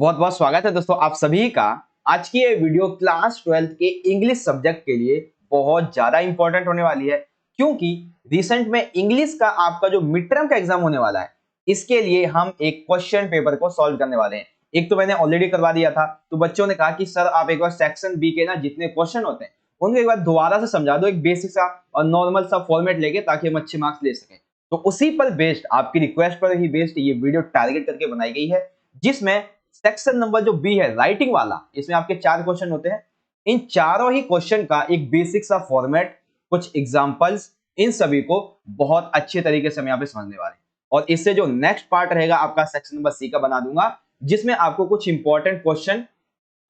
बहुत बहुत स्वागत है दोस्तों आप सभी का। आज की ये वीडियो क्लास 12th के इंग्लिश सब्जेक्ट के लिए बहुत ज्यादा इंपॉर्टेंट होने वाली है, क्योंकि रिसेंट में इंग्लिश का आपका जो मिड टर्म का एग्जाम होने वाला है, इसके लिए हम एक क्वेश्चन पेपर को सॉल्व करने वाले हैं। एक तो मैंने ऑलरेडी करवा दिया था, तो बच्चों ने कहा कि सर आप एक बार सेक्शन बी के ना जितने क्वेश्चन होते हैं उनको एक बार दोबारा से समझा दो, एक बेसिक सा और नॉर्मल सा फॉर्मेट लेके, ताकि हम अच्छे मार्क्स ले सकें। तो उसी पर बेस्ड, आपकी रिक्वेस्ट पर ही बेस्ड ये वीडियो टारगेट करके बनाई गई है, जिसमें सेक्शन नंबर जो बी है राइटिंग वाला, इसमें आपके 4 क्वेश्चन होते हैं। इन चारों ही क्वेश्चन का एक बेसिक सा फॉर्मेट, कुछ एग्जांपल्स, इन सभी को बहुत अच्छे तरीके से हम यहाँ पे समझने वाले हैं। और इससे जो नेक्स्ट पार्ट रहेगा आपका सेक्शन नंबर सी का बना दूंगा, जिसमें आपको कुछ इंपॉर्टेंट क्वेश्चन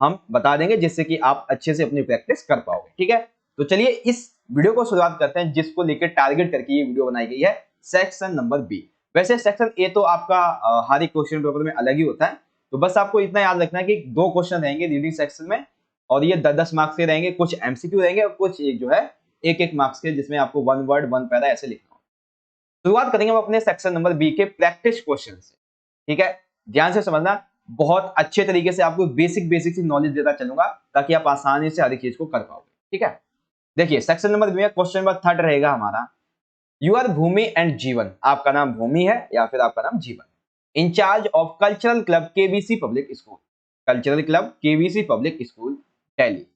हम बता देंगे, जिससे कि आप अच्छे से अपनी प्रैक्टिस कर पाओगे। ठीक है, तो चलिए इस वीडियो को शुरुआत करते हैं, जिसको लेकर टारगेट करके ये वीडियो बनाई गई है, सेक्शन नंबर बी। वैसे सेक्शन ए तो आपका हर एक क्वेश्चन पेपर में अलग ही होता है, तो बस आपको इतना याद रखना है कि 2 क्वेश्चन रहेंगे रीडिंग सेक्शन में, और ये 10-10 मार्क्स के रहेंगे। कुछ एमसीक्यू रहेंगे और कुछ एक जो है एक मार्क्स के, जिसमें आपको 1 वर्ड 1 पैरा ऐसे लिखना होगा। शुरुआत करेंगे हम अपने सेक्शन नंबर बी के प्रैक्टिस क्वेश्चन से। ठीक है, ध्यान से समझना, बहुत अच्छे तरीके से आपको बेसिक बेसिक सी नॉलेज देता चलूंगा, ताकि आप आसानी से हर एक चीज को कर पाओगे। ठीक है, देखिए सेक्शन नंबर बी में क्वेश्चन नंबर 3 रहेगा हमारा। यू आर भूमि एंड जीवन, आपका नाम भूमि है या फिर आपका नाम Jeevan, incharge of cultural club KBC public school, cultural club KBC public school Delhi,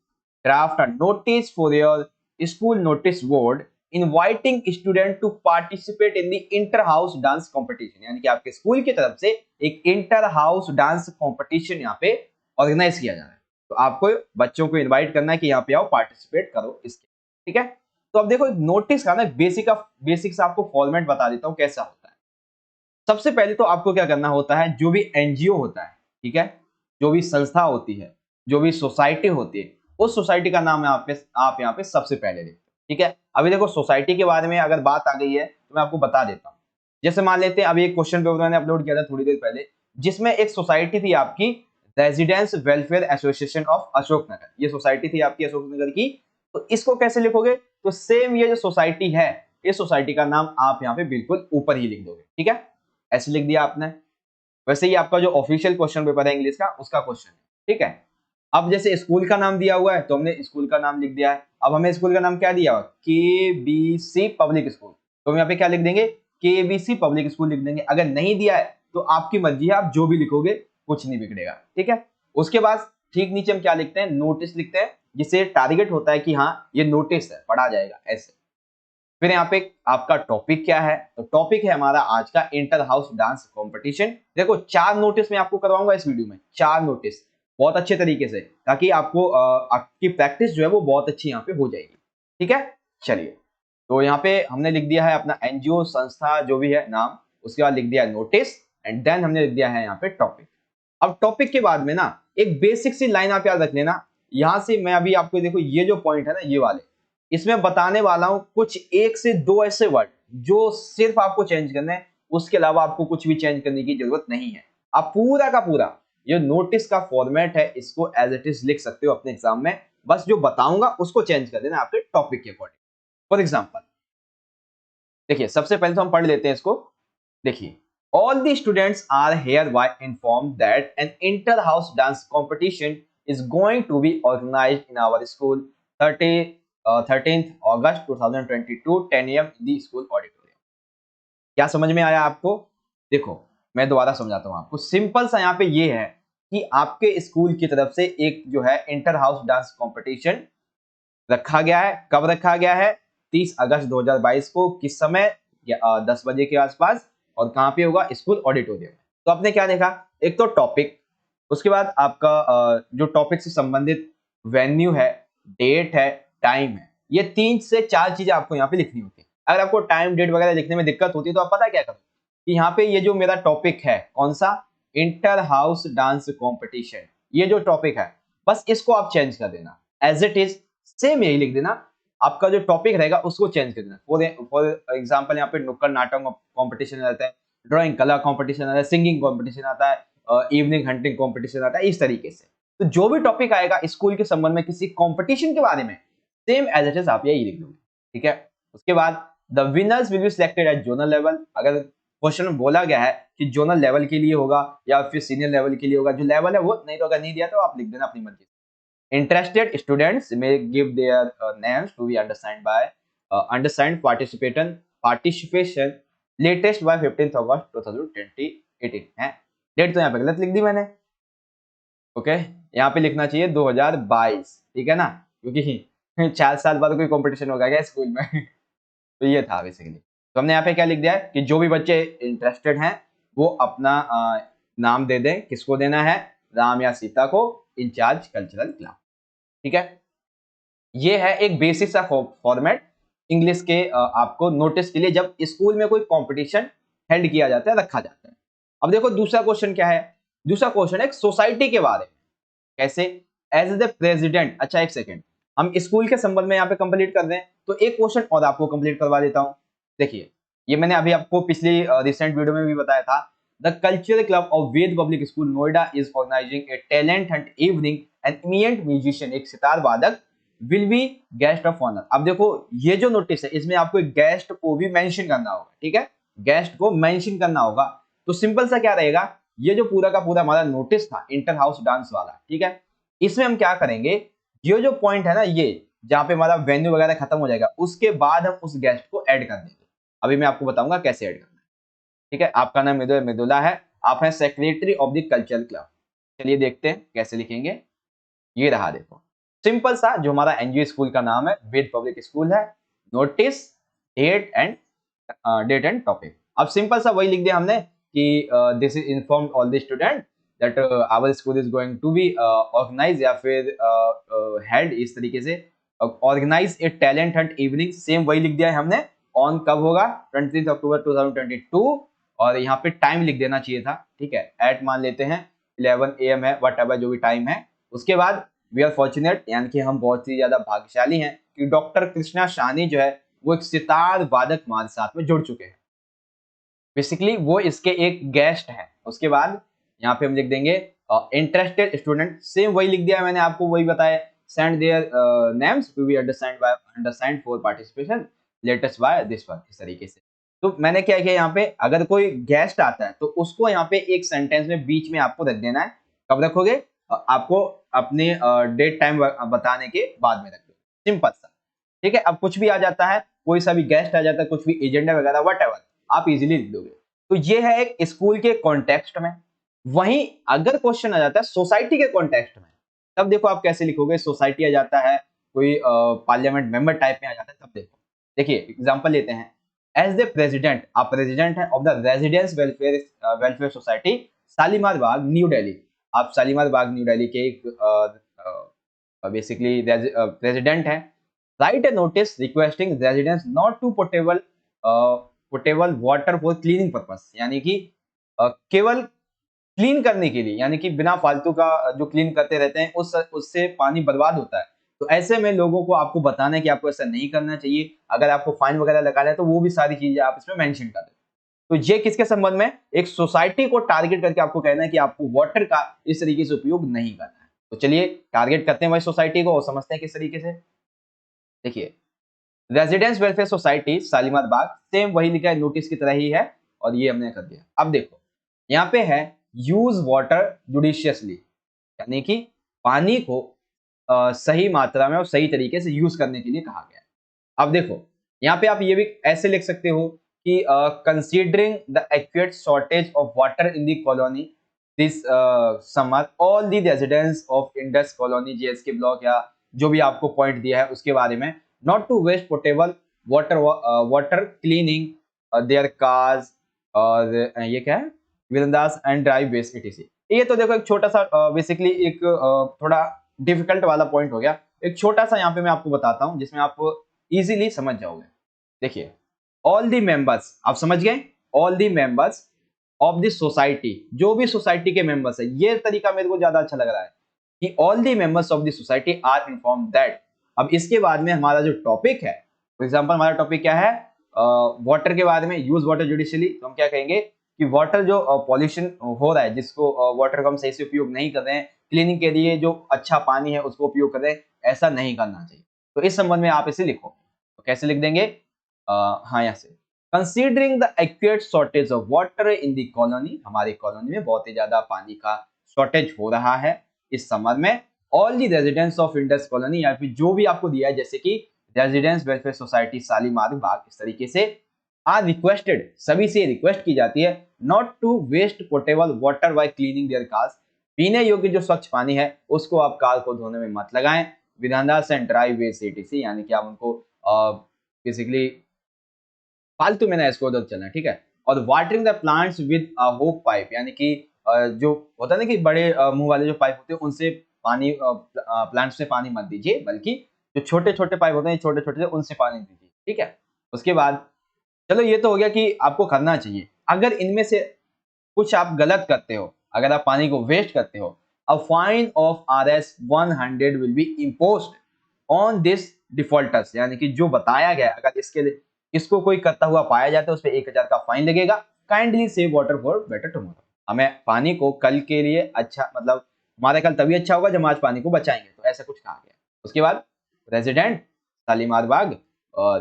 draft a notice for your school notice board inviting student to participate in the inter house dance competition, यानी कि आपके स्कूल की तरफ से एक inter house dance competition यहाँ पे organise किया जा रहा है। तो आपको बच्चों को इनवाइट करना है कि यहाँ पे आओ, पार्टिसिपेट करो इसके। ठीक है, तो अब देखो नोटिस का ना बेसिक से आपको फॉर्मेट बता देता हूँ कैसा होता है। सबसे पहले तो आपको क्या करना होता है, जो भी एनजीओ होता है, ठीक है, जो भी संस्था होती है, जो भी सोसाइटी होती है, उस सोसाइटी का नाम आप यहाँ पे सबसे पहले लिखते हैं। ठीक है, अभी देखो सोसाइटी के बारे में अगर बात आ गई है तो मैं आपको बता देता हूँ। जैसे मान लेते हैं, अभी एक क्वेश्चन पेपर मैंने अपलोड किया था थोड़ी देर पहले, जिसमें एक सोसाइटी थी आपकी residence welfare association of Ashoknagar, ये सोसाइटी थी आपकी अशोकनगर की। तो इसको कैसे लिखोगे, तो सेम ये जो सोसाइटी है, इस सोसाइटी का नाम आप यहाँ पे बिल्कुल ऊपर ही लिख दोगे। ठीक है, ऐसे लिख दिया आपने। वैसे ही आपका जो ऑफिशियल क्वेश्चन पेपर है इंग्लिश का, उसका क्वेश्चन है। ठीक है, अब जैसे स्कूल का नाम दिया हुआ है तो हमने स्कूल का नाम लिख दिया है। अब हमें स्कूल का नाम क्या दिया हुआ, केबीसी पब्लिक स्कूल, तो हम यहाँ पे क्या लिख देंगे, केबीसी पब्लिक स्कूल लिख देंगे। अगर नहीं दिया है तो आपकी मर्जी है, आप जो भी लिखोगे कुछ नहीं बिगड़ेगा। ठीक है, उसके बाद ठीक नीचे हम क्या लिखते हैं, नोटिस लिखते हैं, जिससे टारगेट होता है कि हाँ ये नोटिस है, पढ़ा जाएगा ऐसे। फिर यहाँ पे आपका टॉपिक क्या है, तो टॉपिक है हमारा आज का इंटर हाउस डांस कंपटीशन। देखो 4 नोटिस मैं आपको करवाऊंगा इस वीडियो में, 4 नोटिस बहुत अच्छे तरीके से, ताकि आपको आपकी प्रैक्टिस जो है वो बहुत अच्छी यहाँ पे हो जाएगी। ठीक है, चलिए, तो यहाँ पे हमने लिख दिया है अपना एनजीओ संस्था जो भी है नाम, उसके बाद लिख दिया है नोटिस, एंड देन हमने लिख दिया है यहाँ पे टॉपिक। अब टॉपिक के बाद में ना एक बेसिक सी लाइन आप याद रख लेना। यहाँ से मैं अभी आपको देखो ये जो पॉइंट है ना, ये वाले, इसमें बताने वाला हूं कुछ 1 से 2 ऐसे वर्ड जो सिर्फ आपको चेंज करने हैं, उसके अलावा आपको कुछ भी चेंज करने की जरूरत नहीं है। आप पूरा का पूरा ये नोटिस का फॉर्मेट है, इसको एज इट इज लिख सकते हो अपने एग्जाम में, बस जो बताऊंगा उसको चेंज कर देना आपके टॉपिक के अकॉर्डिंग। फॉर एग्जाम्पल देखिए, सबसे पहले तो हम पढ़ लेते हैं इसको। देखिए, all the students are hereby informed that an inter-house dance competition is going to be organized in our school 13th August 2022 10 AM in the school auditorium। क्या समझ में आया आपको? देखो मैं दोबारा समझाता हूँ आपको। सिंपल सा यहाँ पे ये है कि आपके स्कूल की तरफ से एक जो है इंटर हाउस डांस कॉम्पिटिशन रखा गया है। कब रखा गया है, 30 अगस्त 2022 को। किस समय, 10 बजे के आसपास, और कहाँ पे होगा, स्कूल ऑडिटोरियम में। तो आपने क्या देखा, एक तो टॉपिक, उसके बाद आपका जो टॉपिक से संबंधित वेन्यू है, डेट है, टाइम है, ये 3 से 4 चीजें आपको यहाँ पे लिखनी होती है। अगर आपको टाइम डेट वगैरह लिखने में दिक्कत होती है तो आप पता क्या करो, कि यहाँ पे ये जो मेरा टॉपिक है, कौन सा, इंटर हाउस डांस कॉम्पिटिशन, ये जो टॉपिक है, बस इसको आप चेंज कर देना, एज इट इज सेम यही लिख देना। आपका जो टॉपिक रहेगा उसको चेंज कर देना। फॉर एग्जांपल यहाँ पे नुक्कड़ नाटक कंपटीशन आता है, ड्राइंग कलर कंपटीशन आता है, सिंगिंग कंपटीशन आता है, इवनिंग हंटिंग कंपटीशन आता है, इस तरीके से। तो जो भी टॉपिक आएगा स्कूल के संबंध में किसी कंपटीशन के बारे में, सेम एज इट इज आप यही लिख दोगे। ठीक है, उसके बाद the winners will be selected eight zonal level. अगर क्वेश्चन में बोला गया है कि जोनल लेवल के लिए होगा या फिर सीनियर लेवल के लिए होगा, जो लेवल है वो, नहीं तो अगर नहीं दिया तो आप लिख देना अपनी मर्जी। Interested students may give their names to be undersigned participation latest by 15 August 2018 है। डेट तो यहाँ पे गलत लिख दी मैंने, ओके यहाँ पे लिखना चाहिए 2022, ठीक है ना, क्योंकि 4 साल बाद कोई कंपटीशन होगा क्या स्कूल में तो ये था बेसिकली। तो हमने यहाँ पे क्या लिख दिया है कि जो भी बच्चे इंटरेस्टेड हैं वो अपना नाम दे दें, किसको देना है, राम या सीता को, इंचार्ज कल्चरल क्लब, ठीक है। ये है एक बेसिक सा फॉर्मेट इंग्लिश के आपको नोटिस के लिए जब स्कूल में कोई कंपटीशन हेल्ड किया जाता है, रखा जाता है। अब देखो दूसरा क्वेश्चन क्या है, दूसरा क्वेश्चन है सोसाइटी के बारे में, कैसे, एज द प्रेसिडेंट। अच्छा एक सेकेंड, हम स्कूल के संबंध में यहाँ पे कंप्लीट कर दें तो एक क्वेश्चन और आपको कंप्लीट करवा देता हूँ। देखिए ये मैंने अभी आपको पिछली रिसेंट वीडियो में भी बताया था। The cultural club of Ved public school Noida is organising a talent hunt evening and eminent musician, एक सितार वादक will be guest of honour. अब देखो ये जो नोटिस है इसमें आपको एक गेस्ट को भी मेंशन करना होगा, ठीक है, गेस्ट को मेंशन करना होगा। तो सिंपल सा क्या रहेगा, ये जो पूरा का पूरा हमारा नोटिस था इंटर हाउस डांस वाला, ठीक है, इसमें हम क्या करेंगे, ये जो पॉइंट है ना, ये जहां पे हमारा वेन्यू वगैरह खत्म हो जाएगा उसके बाद हम उस गेस्ट को ऐड कर देंगे। अभी मैं आपको बताऊंगा कैसे ऐड करना है, ठीक है। आपका नाम मृदुला है, आप हैं secretary of the cultural club. चलिए देखते हैं कैसे लिखेंगे। ये रहा देखो, सिंपल सा जो हमारा एनजीओ स्कूल का नाम है वेद पब्लिक स्कूल है, नोटिस, डेट एंड टॉपिक। अब सिंपल सा वही लिख दिया हमने कि this is informed all the student that our school is going to be organise या फिर हेल्ड, इस तरीके से organise a talent hunt evening, same वही लिख दिया है हमने। ऑन कब होगा, 23 अक्टूबर 2022, और यहाँ पे टाइम लिख देना चाहिए था, ठीक है, एट मान लेते हैं 11 AM है, वट एवर जो भी टाइम है। उसके बाद वी आर फॉर्चुनेट, यानी कि हम बहुत ही ज्यादा भाग्यशाली हैं कि डॉक्टर कृष्णा शानी जो है वो एक सितार वादक हमारे साथ में जुड़ चुके हैं, बेसिकली वो इसके एक गेस्ट हैं। उसके बाद यहाँ पे हम लिख देंगे इंटरेस्टेड स्टूडेंट, सेम वही लिख दिया मैंने आपको, वही बताया, send their names to be undersigned for participation latest by this one, इस तरीके से। तो मैंने क्या किया यहाँ पे, अगर कोई गेस्ट आता है तो उसको यहाँ पे एक सेंटेंस में बीच में आपको रख देना है। कब रखोगे, आपको अपने डेट टाइम बताने के बाद में रख दो, सिंपल सा, ठीक है। अब कुछ भी आ जाता है, कोई सा भी गेस्ट आ जाता है, कुछ भी एजेंडा वगैरह वट एवर, आप इजीली लिख दोगे। तो ये है एक स्कूल के कॉन्टेक्स्ट में। वहीं अगर क्वेश्चन आ जाता है सोसाइटी के कॉन्टेक्स्ट में, तब देखो आप कैसे लिखोगे। सोसाइटी आ जाता है, कोई पार्लियामेंट मेंबर टाइप में आ जाता है, तब देखो, देखिए एग्जांपल लेते हैं। एज द प्रेसिडेंट, आप प्रेसिडेंट हैं of the residence welfare society Shalimar Bagh new Delhi, आप शालीमार बाग न्यू दिल्ली के एक बेसिकली प्रेसिडेंट हैं। Write a notice requesting residents not to portable water for cleaning purpose, यानी कि केवल क्लीन करने के लिए, यानी कि बिना फालतू का जो क्लीन करते रहते हैं उससे पानी बर्बाद होता है। तो ऐसे में लोगों को आपको बताना है कि आपको ऐसा नहीं करना चाहिए। अगर आपको फाइन वगैरह लगाना है तो वो भी सारी चीजें आप इसमें मेंशन कर दें। तो ये किसके संबंध में, एक सोसाइटी को टारगेट करके आपको कहना है कि आपको वाटर का इस तरीके से उपयोग नहीं करना है। तो चलिए टारगेट करते हैं वही सोसाइटी को और समझते हैं किस तरीके से। देखिए रेजिडेंस वेलफेयर सोसाइटी शालीमार बाग, सेम वही लिखा है नोटिस की तरह ही है, और ये हमने कर दिया। अब देखो यहाँ पे है यूज वाटर जुडिशियसली, यानी कि पानी को सही मात्रा में और सही तरीके से यूज करने के लिए कहा गया है। अब देखो यहाँ पे आप ये भी ऐसे लिख सकते हो कि considering the acute shortage of water in the colony this summer all the residents of Indus colony JSK block, या जो भी आपको पॉइंट दिया है उसके बारे में, not to waste portable water cleaning their cars, और ये क्या है, विलंदास एंड ड्राइव वेस्ट इटीसी। ये तो देखो एक छोटा सा बेसिकली एक थोड़ा डिफिकल्ट वाला पॉइंट हो गया। एक छोटा सा यहाँ पे मैं आपको बताता हूँ जिसमें आप इजीली समझ जाओगे। देखिए ऑल दी मेंबर्स, आप समझ गए, all the members of the society, जो भी सोसाइटी के मेंबर्स है, ये तरीका मेरे को ज्यादा अच्छा लग रहा है कि all the members of the society are inform that. अब इसके बाद में हमारा जो टॉपिक है, फॉर एग्जांपल हमारा टॉपिक क्या है, वाटर के बारे में, यूज वाटर जुडिशियली, तो हम क्या कहेंगे कि वाटर जो पॉल्यूशन हो रहा है, जिसको वाटर का हम सही से उपयोग नहीं कर रहे हैं, क्लीनिंग के लिए जो अच्छा पानी है उसको उपयोग कर रहे हैं, ऐसा नहीं करना चाहिए। तो इस संबंध में आप इसे लिखो, तो कैसे लिख देंगे, हाँ यहाँ से considering the acute shortage of water in the colony, हमारी कॉलोनी में बहुत ही ज्यादा पानी का शॉर्टेज हो रहा है इस समर में। All the residents of Indus colony, या फिर जो भी आपको दिया है जैसे कि रेजिडेंट्स वेलफेयर सोसाइटी शालीमार बाग, इस तरीके से आर रिक्वेस्टेड, सभी से रिक्वेस्ट की जाती है not to waste portable water by cleaning their cars, पीने योग्य जो स्वच्छ पानी है उसको आप कार को धोने में मत लगाएं, विधानदास एंड ड्राई वेस्ट एटीसी, यानी कि आप उनको बेसिकली फालतू में ना इसको उधर चलना, ठीक है। और watering the plants with a hope pipe, यानी कि जो होता है ना कि बड़े मुंह वाले जो पाइप होते हैं उनसे पानी प्लांट्स में पानी मत दीजिए, बल्कि जो छोटे छोटे पाइप होते हैं छोटे छोटे से उनसे पानी दीजिए, ठीक है। उसके बाद चलो ये तो हो गया कि आपको करना चाहिए। अगर इनमें से कुछ आप गलत करते हो, अगर आप पानी को वेस्ट करते हो, a fine of Rs 100 will be imposed on this defaulters, यानी कि जो बताया गया अगर इसको कोई करता हुआ पाया जाता है उस पर 1000 का फाइन लगेगा। Kindly save water for better tomorrow, हमें पानी को कल के लिए अच्छा, मतलब हमारा कल तभी अच्छा होगा जब हम आज पानी को बचाएंगे, तो ऐसा कुछ कहा गया। उसके बाद रेजिडेंट शालीमार बाग, और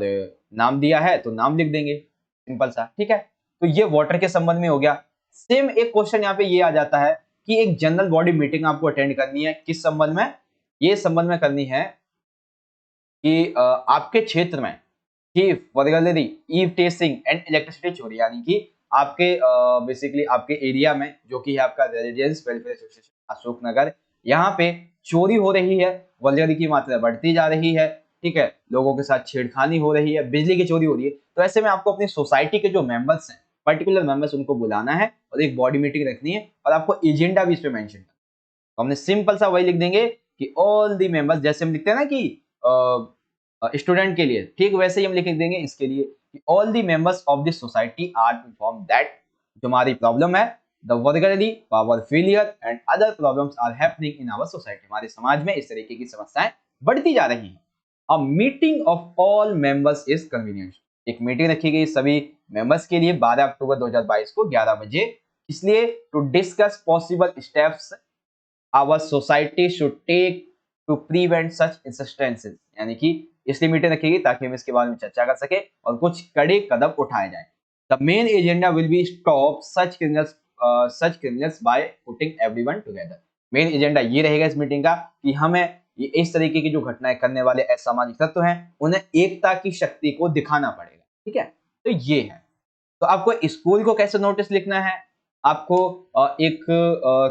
नाम दिया है तो नाम लिख देंगे, सिंपल सा, ठीक है। तो ये वाटर के संबंध में हो गया। सेम एक क्वेश्चन यहाँ पे ये आ जाता है कि एक जनरल बॉडी मीटिंग आपको अटेंड करनी है, किस संबंध में, ये संबंध में करनी है कि आपके क्षेत्र में chief burglary eve teasing and electricity चोरी, यानी कि आपके बेसिकली आपके एरिया में जो कि है आपका residence welfare association Ashok Nagar, यहाँ पे चोरी हो रही है, वल्गरी की मात्रा बढ़ती जा रही है, ठीक है, लोगों के साथ छेड़खानी हो रही है, बिजली की चोरी हो रही है। तो ऐसे में आपको अपनी सोसाइटी के जो मेंबर्स हैं, पर्टिकुलर मेंबर्स, उनको बुलाना है और एक बॉडी मीटिंग रखनी है, और आपको एजेंडा भी इस पे मेंशन करना है। तो हमने सिंपल सा वही लिख देंगे कि ऑल दी मेंबर्स, जैसे हम लिखते हैं ना कि स्टूडेंट के लिए, ठीक वैसे ही हम लिख देंगे इसके लिए कि all the members of this society are inform that, जो हमारी प्रॉब्लम है, the burglary power failure and other problems are happening in our society, हमारे समाज में इस तरीके की समस्याएं बढ़ती जा रही हैं। A meeting of all members is convenient, एक मीटिंग रखी गई सभी मेंबर्स के लिए 12 अक्टूबर 2022 को 11 बजे, इसलिए to discuss possible steps our society should take to prevent such insistences, यानी कि इसलिए मीटिंग रखेगी ताकि हम इसके बारे में चर्चा कर सके और कुछ कड़े कदम उठाए जाए। The main agenda will be stop such criminals by putting everyone together, main agenda ये रहेगा इस मीटिंग का कि हमें ये इस तरीके की जो घटनाएं करने वाले असामाजिक तत्व हैं उन्हें एकता की शक्ति को दिखाना पड़ेगा, ठीक है। तो ये है, तो आपको स्कूल को कैसे नोटिस लिखना है, आपको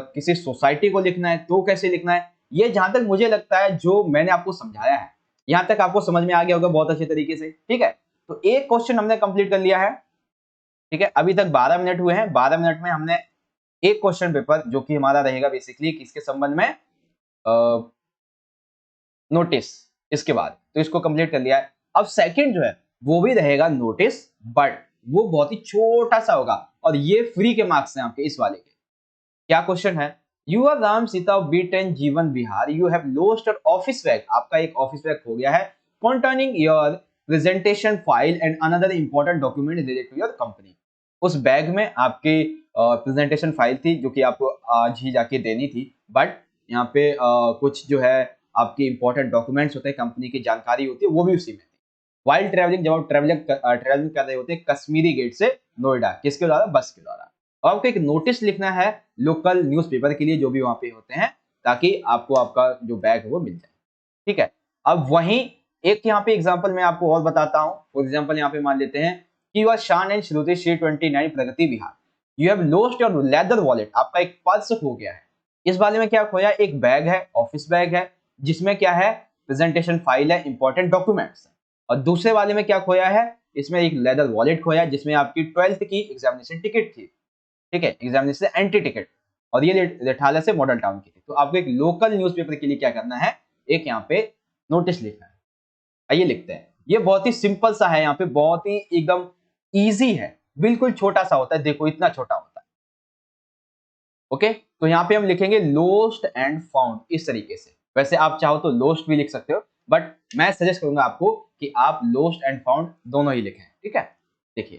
किसी सोसाइटी को लिखना है तो कैसे लिखना है, ये जहां तक मुझे लगता है जो मैंने आपको समझाया है यहां तक आपको समझ में आ गया होगा बहुत अच्छे तरीके से, ठीक है। तो एक क्वेश्चन हमने कंप्लीट कर लिया है, ठीक है। अभी तक 12 मिनट हुए हैं, 12 मिनट में हमने एक क्वेश्चन पेपर जो कि हमारा रहेगा बेसिकली किसके संबंध में, नोटिस, इसके बाद तो इसको कंप्लीट कर लिया है। अब सेकंड जो है वो भी रहेगा नोटिस, बट वो बहुत ही छोटा सा होगा और ये फ्री के मार्क्स हैं आपके इस वाले के। क्या क्वेश्चन है, you are Ram Sita B10 Jeevan Bihar, you have lost your office bag, आपका एक ऑफिस बैग खो गया है, containing your presentation file and another important document related to your company, उस बैग में आपकी प्रेजेंटेशन फाइल थी जो कि आपको आज ही जाके देनी थी, बट यहाँ पे कुछ जो है आपके इंपॉर्टेंट डॉक्यूमेंट्स होते हैं, कंपनी की जानकारी होती है, वो भी उसी में थी। वाइल ट्रेवलिंग, जब आप ट्रेवलिंग कर रहे होते हैं कश्मीरी गेट से नोएडा, किसके द्वारा, बस के द्वारा। और आपको एक नोटिस लिखना है लोकल न्यूज़पेपर के लिए जो भी वहां पे होते हैं, ताकि आपको आपका जो बैग है वो मिल जाए, ठीक है। अब वहीं एक यहाँ पे एग्जांपल मैं आपको और बताता हूँ। फॉर एग्जांपल यहाँ पे मान लेते हैं कि यू आर शान and Shruti Shri 29 Pragati Vihar, you have lost your leather wallet, आपका एक पर्स खो गया है। इस बारे में क्या खोया, एक बैग है, ऑफिस बैग है, जिसमें क्या है, प्रेजेंटेशन फाइल है, इंपॉर्टेंट डॉक्यूमेंट्स है। और दूसरे वाले में क्या खोया है, इसमें एक लेदर वॉलेट खोया जिसमें आपकी 12th की एग्जामिनेशन टिकट थी, ठीक है, एग्जामिनेशन एंट्री टिकट, और ये लेठाला से मॉडल टाउन की थी। तो आपको एक लोकल न्यूज़पेपर के लिए क्या करना है, एक यहाँ पे नोटिस लिखना है। आइए लिखते हैं, ये बहुत ही सिंपल सा है, यहाँ पे बहुत ही एकदम इजी है, बिल्कुल छोटा सा होता है, देखो इतना छोटा होता है, ओके। तो यहाँ पे हम लिखेंगे लोस्ट एंड फाउंड इस तरीके से, वैसे आप चाहो तो लोस्ट भी लिख सकते हो, बट मैं सजेस्ट करूंगा आपको कि आप लोस्ट एंड फाउंड दोनों ही लिखें, ठीक है। देखिए,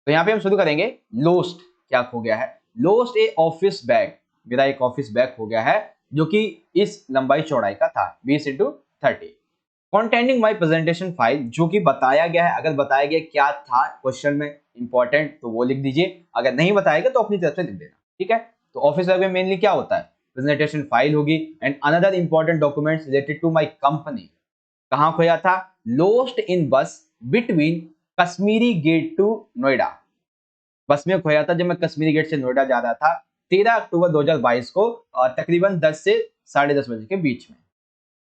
तो यहाँ पे हम शुरू करेंगे, लोस्ट क्या खो गया है, लोस्ट ए ऑफिस बैग, मेरा एक ऑफिस बैग खो गया है जो कि इस लंबाई चौड़ाई का था 20 × 30, कॉन्टेनिंग माई प्रेजेंटेशन फाइल, जो कि बताया गया है। अगर बताया गया क्या था क्वेश्चन में इंपॉर्टेंट तो वो लिख दीजिए, अगर नहीं बताया गया तो अपनी तरफ से लिख देना, ठीक है। तो ऑफिस वर्क में मेनली क्या होता है, प्रेजेंटेशन फाइल होगी and another important documents related to my company. कहाँ खोया था, lost in bus between Kashmiri gate to Noida. Bus में खोया था जब मैं कश्मीरी गेट से नोएडा जा रहा था 13 अक्टूबर 2022 को तकरीबन 10 से 10:30 बजे के बीच में।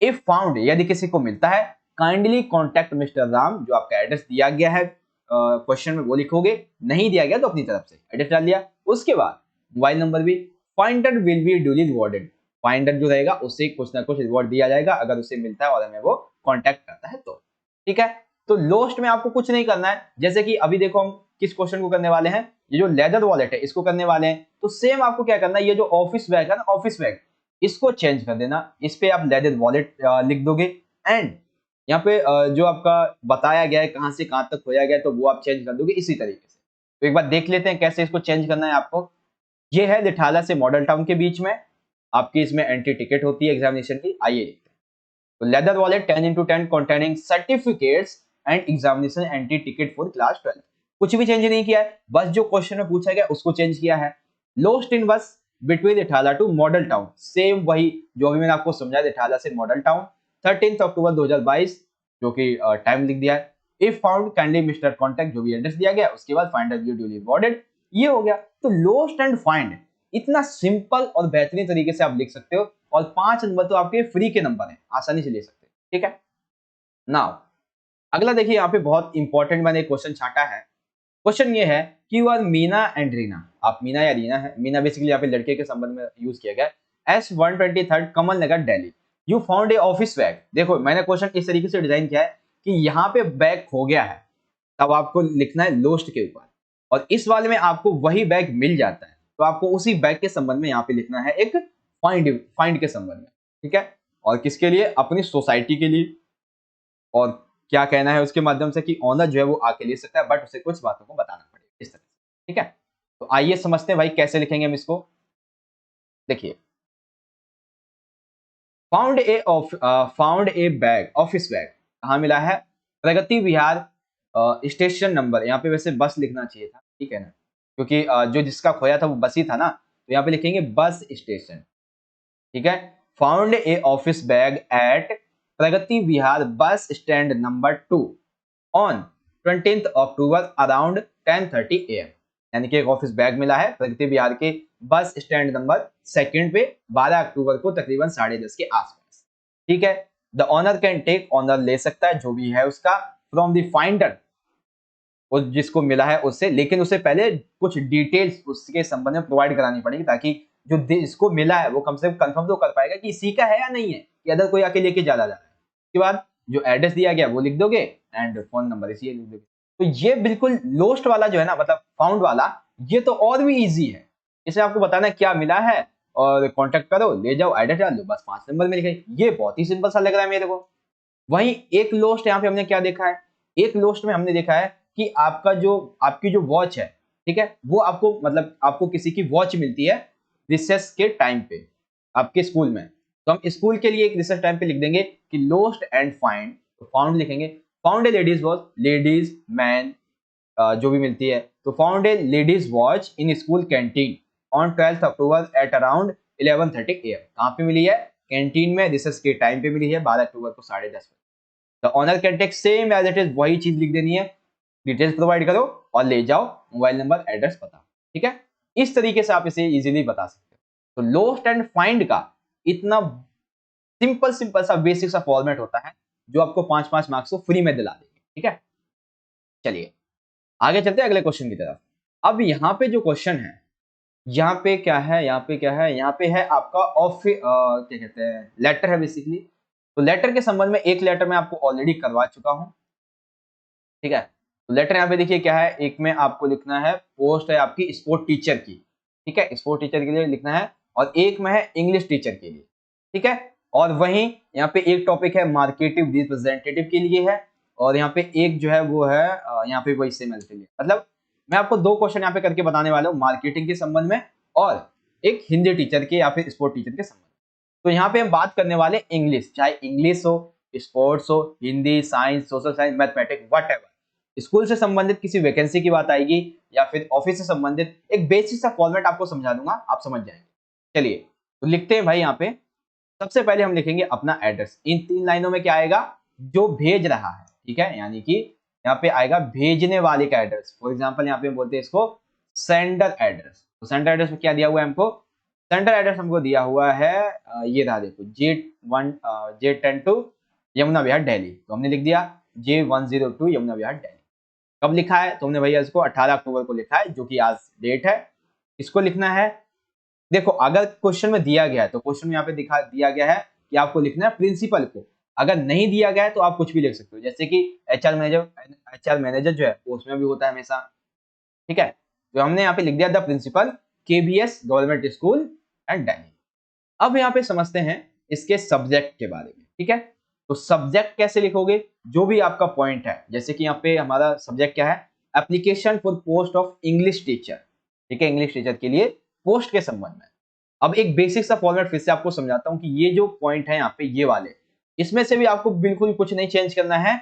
इफ फाउंड, यदि किसी को मिलता है, काइंडली कॉन्टैक्ट मिस्टर राम, जो आपका एड्रेस दिया गया है क्वेश्चन में वो लिखोगे, नहीं दिया गया तो अपनी तरफ से एड्रेस डाल दिया। उसके बाद मोबाइल नंबर भी, finder will be duly rewarded, finder जो रहेगा उसे कुछ ना कुछ रिवॉर्ड दिया जाएगा अगर उसे मिलता है और हमें वो कॉन्टैक्ट करता है तो, ठीक है। तो लोस्ट में आपको कुछ नहीं करना है, जैसे कि अभी देखो हम किस क्वेश्चन को करने वाले हैं, ये जो लेदर वॉलेट है इसको करने वाले हैं। तो सेम आपको क्या करना है, ये जो ऑफिस बैग है ना, ऑफिस बैग, इसको चेंज कर देना, इस पे आप लेदर वॉलेट लिख दोगे एंड यहाँ पे जो आपका बताया गया है कहां से कहां तक खोया गया है तो वो आप चेंज कर दोगे इसी तरीके से। तो एक बार देख लेते हैं कैसे इसको चेंज करना है आपको। ये है लिठाला से मॉडल टाउन के बीच में, आपकी इसमें एंट्री टिकट होती है एग्जामिनेशन की, आइए देखते हैं। तो leather wallet 10x10 containing certificates and examination entry ticket for class 12। कुछ भी चेंज नहीं किया है, बस जो क्वेश्चन में पूछा गया उसको चेंज किया है। Lost in bus between Lithala to model town, same वही जो अभी मैंने आपको समझाया, लिठाला से मॉडल टाउन 13 अक्टूबर 2022, जो कि टाइम लिख दिया है। If found kindly mister contact, जो भी एड्रेस दिया गया, उसके बाद फाइंडर व्यू ड्यूली रिवॉर्डेड, ये हो गया। तो लोस्ट एंड फाइंड इतना सिंपल और बेहतरीन तरीके से आप लिख सकते हो, और 5 नंबर तो आपके फ्री के नंबर हैं, आसानी से ले सकते हो, ठीक है। नाउ अगला देखिए, यहाँ पे बहुत इंपॉर्टेंट मैंने क्वेश्चन छाटा है। क्वेश्चन ये है कि you are Meena and Reena, आप मीना या रीना है, मीना बेसिकली यहाँ पे लड़के के संबंध में यूज किया गया है। S123 Kamal Nagar Delhi, you found a office bag. देखो मैंने क्वेश्चन इस तरीके से डिजाइन किया है कि यहाँ पे बैग खो गया है, तब आपको लिखना है लोस्ट के ऊपर, और इस वाले में आपको वही बैग मिल जाता है तो आपको उसी बैग के संबंध में यहाँ पे लिखना है एक फाइंड, फाइंड के संबंध में, ठीक है। और किसके लिए, अपनी सोसाइटी के लिए, और क्या कहना है उसके माध्यम से कि ऑनर जो है वो आके ले सकता है, बट उसे कुछ बातों को बताना पड़ेगा इस तरह से, ठीक है। तो आइए समझते हैं भाई कैसे लिखेंगे हम इसको। देखिए, found a bag, office bag कहाँ मिला है, प्रगति विहार स्टेशन नंबर, यहाँ पे वैसे बस लिखना चाहिए था, ठीक है ना, क्योंकि जो जिसका खोया था वो बस ही था ना, तो यहाँ पे लिखेंगे बस स्टेशन, ठीक है। Found a office bag at Pragati Vihar bus stand number 2 on 20 October around 10:30 AM, यानी कि एक ऑफिस बैग मिला है प्रगति विहार के बस स्टैंड नंबर 2 पे 12 अक्टूबर को तकरीबन 10:30 के आसपास, ठीक है। The owner can take, owner ले सकता है जो भी है उसका, फ्रॉम द फाइंडर, उस जिसको मिला है उससे, लेकिन उसे पहले कुछ डिटेल्स उसके संबंध में प्रोवाइड करानी पड़ेगी, ताकि जो जिसको मिला है वो कम से कम कंफर्म तो कर पाएगा कि इसी का है या नहीं है, कि अदर कोई आके लेके जा रहा है। उसके बाद जो एड्रेस दिया गया वो लिख दोगे एंड फोन नंबर इसी लिख दोगे। तो ये बिल्कुल लोस्ट वाला जो है ना, मतलब फाउंड वाला, ये तो और भी इजी है। इसमें आपको बताना है क्या मिला है और कांटेक्ट करो, ले जाओ, एड्रेस डाल दो, बस 5 नंबर में लिखे। ये बहुत ही सिंपल सा लग रहा है मेरे को। वहीं एक लोस्ट यहाँ पे हमने क्या देखा है, एक लोस्ट में हमने देखा है कि आपका जो आपकी जो वॉच है, ठीक है, वो आपको मतलब आपको किसी की वॉच मिलती है रिसेस के टाइम पे आपके स्कूल में। तो हम स्कूल के लिए एक रिसेस टाइम पे लिख देंगे कि लोस्ट एंड फाइंड, तो फाउंड लिखेंगे, found a ladies watch, ladies man जो भी मिलती है, तो found a ladies watch in school canteen on 12 October at around 11:30 AM। कहाँ पे मिली है, कैंटीन में, रिसेस के टाइम पे मिली है 12 अक्टूबर को 10:30 बजे। The owner can take same as it is, वही चीज लिख देनी है, डिटेल्स प्रोवाइड करो और ले जाओ, मोबाइल नंबर एड्रेस बताओ, ठीक है। इस तरीके से आप इसे इजीली बता सकते हो। तो लोस्ट एंड फाइंड का इतना सिंपल सिंपल सा बेसिक सा फॉर्मेट होता है जो आपको 5-5 मार्क्स को फ्री में दिला देंगे, ठीक है। चलिए आगे चलते हैं अगले क्वेश्चन की तरफ। अब यहाँ पे जो क्वेश्चन है, यहाँ पे क्या है, यहाँ पे क्या है, यहाँ पे है आपका क्या कहते हैं, लेटर है बेसिकली। तो लेटर के संबंध में एक लेटर मैं आपको ऑलरेडी करवा चुका हूँ, ठीक है। तो लेटर यहाँ पे देखिए क्या है, एक में आपको लिखना है, पोस्ट है आपकी स्पोर्ट टीचर की, ठीक है, स्पोर्ट टीचर के लिए लिखना है, और एक में है इंग्लिश टीचर के लिए, ठीक है। और वहीं यहाँ पे एक टॉपिक है मार्केटिंग रिप्रेजेंटेटिव के लिए है, और यहाँ पे एक जो है वो है यहाँ पे वही सेम के लिए। मतलब मैं आपको 2 क्वेश्चन यहाँ पे करके बताने वाला हूँ, मार्केटिंग के संबंध में और एक हिंदी टीचर के या फिर स्पोर्ट टीचर के संबंध में। तो यहाँ पे हम बात करने वाले इंग्लिश, चाहे इंग्लिश हो स्पोर्ट्स हो, Hindi, science, social science, mathematics, whatever. School से संबंधित किसी वैकेंसी की बात आएगी या फिर ऑफिस से संबंधित, एक बेसिक सा फॉर्मेट आपको समझा दूंगा, आप समझ जाएंगे। चलिए तो लिखते हैं भाई। यहाँ पे सबसे पहले हम लिखेंगे अपना एड्रेस। इन 3 लाइनों में क्या आएगा, जो भेज रहा है, ठीक है, यानी कि यहाँ पे आएगा भेजने वाले का एड्रेस। फॉर एग्जांपल यहाँ पे बोलते हैं इसको सेंडर एड्रेस। तो सेंडर एड्रेस में क्या दिया हुआ है हमको, सेंडर एड्रेस हमको दिया हुआ है ये रहा, देखो J10 यमुना विहार दिल्ली। तो हमने लिख दिया J102 यमुना विहार दिल्ली। कब लिखा है, तो हमने भैया इसको 18 अक्टूबर को लिखा है, जो कि आज डेट है। इसको लिखना है, देखो अगर क्वेश्चन में दिया गया है तो क्वेश्चन में यहाँ पे दिया गया है कि आपको लिखना है प्रिंसिपल को। अगर नहीं दिया गया है तो आप कुछ भी लिख सकते हो, जैसे कि एचआर मैनेजर जो है वो उसमें भी होता है हमेशा, ठीक है। तो हमने यहाँ पे लिख दिया the principal KBS government school and Delhi. अब यहाँ पे समझते हैं इसके सब्जेक्ट के बारे में, ठीक है। तो सब्जेक्ट कैसे लिखोगे, जो भी आपका पॉइंट है, जैसे कि यहाँ पे हमारा सब्जेक्ट क्या है, application for post of English teacher, ठीक है, इंग्लिश टीचर के लिए पोस्ट के संबंध में। अब एक बेसिक सा फॉर्मेट फिर से आपको समझाता हूँ कि ये जो पॉइंट है यहाँ पे, ये वाले, इसमें से भी आपको बिल्कुल कुछ नहीं चेंज करना है,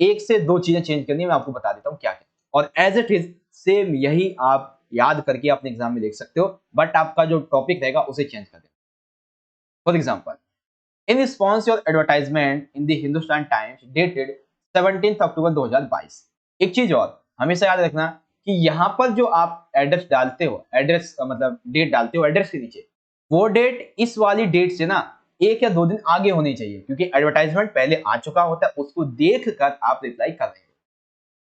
एक से दो चीजें चेंज करनी है, मैं आपको बता देता हूँ क्या क्या, और एज इट इज सेम यही आप याद करके अपने एग्जाम में लिख सकते हो, बट आपका जो टॉपिक रहेगा उसे चेंज कर देना। For example, in response your advertisement in the Hindustan Times dated 17th अक्टूबर 2022। एक चीज और हमेशा याद रखना कि यहाँ पर जो आप एड्रेस डालते हो, एड्रेस मतलब डेट डालते हो एड्रेस के नीचे, वो डेट इस वाली डेट से ना 1 या 2 दिन आगे होनी चाहिए, क्योंकि एडवर्टाइजमेंट पहले आ चुका होता है, उसको देख कर आप रिप्लाई कर रहे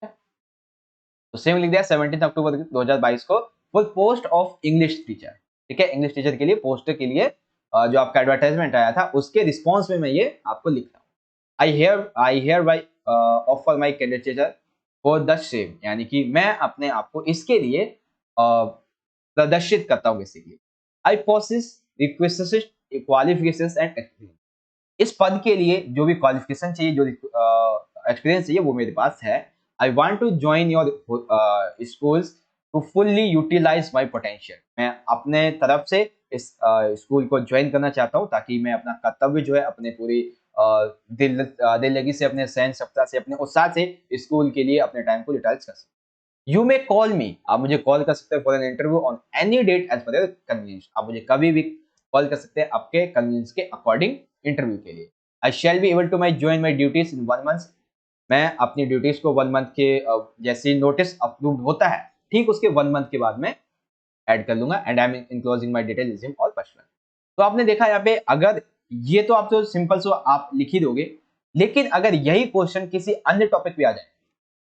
हो। तो सेम लिख दिया 17 अक्टूबर 2022 को full post of English teacher, ठीक है, इंग्लिश टीचर के लिए पोस्ट के लिए जो आपका एडवर्टाइजमेंट आया था उसके रिस्पॉन्स में मैं ये आपको लिख रहा हूँ। I hereby offer my candidature for the same, यानी कि मैं अपने आप को इसके लिए प्रदर्शित करता हूँ basically. I possess request qualifications and experience. इस पद के लिए जो भी क्वालिफिकेशन चाहिए, जो एक्सपीरियंस चाहिए, वो मेरे पास है। I want to join your schools to fully utilise my potential. मैं अपने तरफ से इस स्कूल को ज्वाइन करना चाहता हूँ, ताकि मैं अपना कर्तव्य जो है अपने पूरी दिल लगी से, अपने सहन क्षमता से, अपने उत्साह से स्कूल के लिए अपने टाइम को यूटिलाइज कर सकूँ। यू मे कॉल मी, आप मुझे कॉल कर सकते हैं for an interview on any date as per your convenience. आप मुझे कभी भी कॉल कर सकते हैं आपके कन्वीनियंस के अकॉर्डिंग इंटरव्यू के लिए। I shall be able to my join my duties in 1 month. मैं अपनी ड्यूटीज को 1 मंथ के जैसे नोटिस अप्रूव होता है, ठीक उसके 1 मंथ के बाद में ऐड कर लूंगा। And I am enclosing my detail resume all personal. तो आपने देखा यहाँ पे, अगर ये तो आप तो सिंपल सो आप लिख ही दोगे, लेकिन अगर यही क्वेश्चन किसी अन्य टॉपिक पे आ जाए,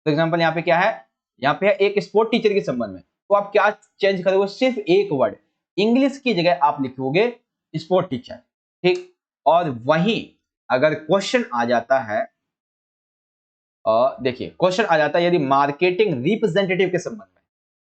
फॉर एग्जाम्पल यहाँ पे क्या है, यहाँ पे है एक स्पोर्ट टीचर के संबंध में, तो आप क्या चेंज करोगे, सिर्फ एक वर्ड इंग्लिश की जगह आप लिखोगे स्पोर्ट टीचर, ठीक। और वहीं अगर क्वेश्चन आ जाता है, देखिए क्वेश्चन आ जाता है यदि मार्केटिंग रिप्रेजेंटेटिव के संबंध में,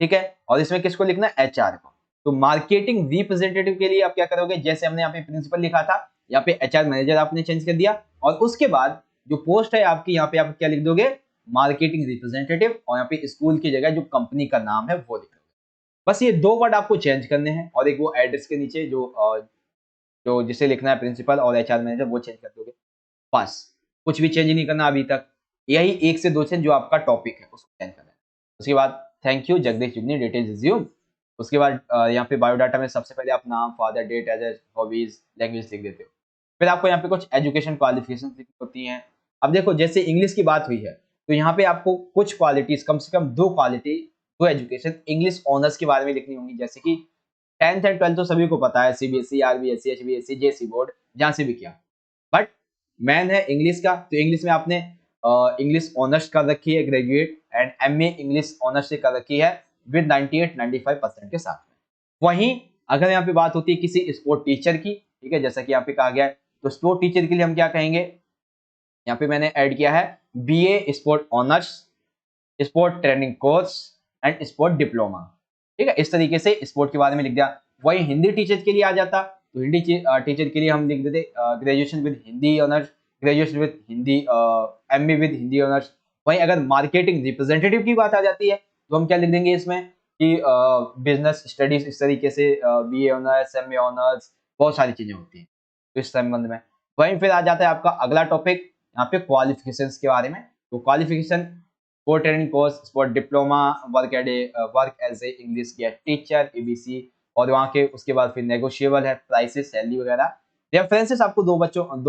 ठीक है, और इसमें किसको लिखना है, एचआर को। तो मार्केटिंग रिप्रेजेंटेटिव के लिए आप क्या करोगे, जैसे हमने यहाँ पे प्रिंसिपल लिखा था, यहाँ पे एचआर मैनेजर आपने चेंज कर दिया, और उसके बाद जो पोस्ट है आपकी, यहाँ पे आप क्या लिख दोगे, मार्केटिंग रिप्रेजेंटेटिव, और यहाँ पे स्कूल की जगह जो कंपनी का नाम है वो लिख दोगे। बस ये 2 वर्ड आपको चेंज करने हैं, और एक वो एड्रेस के नीचे जो जिसे लिखना है प्रिंसिपल और एचआर मैनेजर, वो चेंज कर दोगे। बस कुछ भी चेंज नहीं करना अभी तक, यही 1 से 2 चेंज जो आपका टॉपिक है उसको चेंज करना है। उसके बाद thank you Jagdish Jugni detail resume. उसके बाद यहाँ पे बायोडाटा में सबसे पहले आप नाम, father, date, age, hobbies, language लिख देते हो। फिर आपको यहाँ पे कुछ एजुकेशन क्वालिफिकेशन लिखनी होती हैं। अब देखो जैसे इंग्लिश की बात हुई है, तो यहाँ पे आपको कुछ क्वालिटीज, कम से कम 2 क्वालिटी, 2 एजुकेशन इंग्लिश ऑनर्स के बारे में लिखनी होंगी, जैसे कि 10th एंड 12th तो सभी को पता है, सीबीएसई, आरबीएसई, एचबीएसई, जेसी बोर्ड, जहां से भी किया, बट मैन है इंग्लिश का, तो इंग्लिश में आपने इंग्लिश ऑनर्स कर रखी है graduate, and MA English honours से कर रखी है विद 98-95% के साथ में। वहीं अगर यहाँ पे बात होती है किसी स्पोर्ट टीचर की, ठीक है, जैसा कि यहाँ पे कहा गया है, तो स्पोर्ट टीचर के लिए हम क्या कहेंगे, यहाँ पे मैंने ऐड किया है BA sport honours, sport training course and sport diploma, ठीक है, इस तरीके से स्पोर्ट के बारे में लिख दिया। वही हिंदी टीचर के लिए आ जाता, तो हिंदी टीचर के लिए हम लिख देते graduation with Hindi honours, graduation with Hindi, MA with Hindi honours. वहीं अगर मार्केटिंग रिप्रेजेंटेटिव की बात आ जाती है, तो हम क्या लिख देंगे इसमें कि बिजनेस स्टडीज, इस तरीके से बीए ऑनर्स, एमए ऑनर्स, बहुत सारी चीजें होती हैं तो इस संबंध में। वहीं फिर आ जाता है आपका अगला टॉपिक, यहाँ पे क्वालिफिकेशंस के बारे में। तो qualification core training course, sport diploma, work as a English guest teacher ABC, और वहाँ के उसके बाद फिर नेगोशिएबल है प्राइसेस, सैलरी वगैरह। रेफरेंसेस आपको दो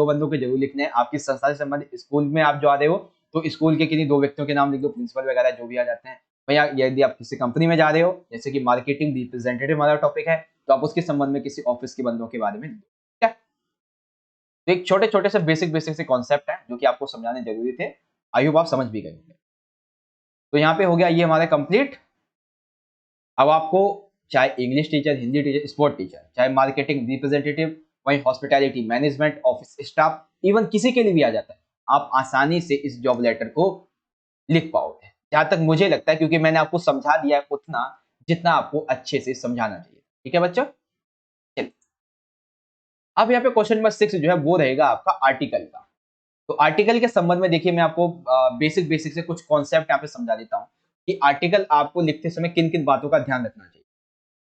बंदों के जरूर लिखने हैं। आपकी संस्था से संबंधित स्कूल में आप जो आ रहे हो तो स्कूल के किन्हीं 2 व्यक्तियों के नाम लिख दो, प्रिंसिपल वगैरह जो भी आ जाते हैं। भैया यदि आप किसी कंपनी में जा रहे हो, जैसे कि मार्केटिंग रिप्रेजेंटेटिव हमारा टॉपिक है, तो आप उसके संबंध में किसी ऑफिस के बंदों के बारे में लिख दो। ठीक है, तो एक छोटे छोटे से बेसिक से कॉन्सेप्ट है जो कि आपको समझाने जरूरी थे। आई होप आप समझ भी गए होंगे। तो यहाँ पे हो गया ये हमारा कंप्लीट। अब आपको चाहे English teacher, Hindi teacher, sport teacher, चाहे मार्केटिंग रिप्रेजेंटेटिव, वहीं hospitality management, office staff, even किसी के लिए भी आ जाता है, आप आसानी से इस जॉब लेटर को लिख पाओगे, जहां तक मुझे लगता है, क्योंकि मैंने आपको समझा दिया है उतना जितना आपको अच्छे से समझाना चाहिए। ठीक है बच्चों, चलिए अब यहाँ पे क्वेश्चन नंबर 6 जो है वो रहेगा आपका आर्टिकल का। तो आर्टिकल के संबंध में देखिए मैं आपको बेसिक से कुछ कॉन्सेप्ट यहाँ पे समझा देता हूँ कि आर्टिकल आपको लिखते समय किन किन बातों का ध्यान रखना चाहिए।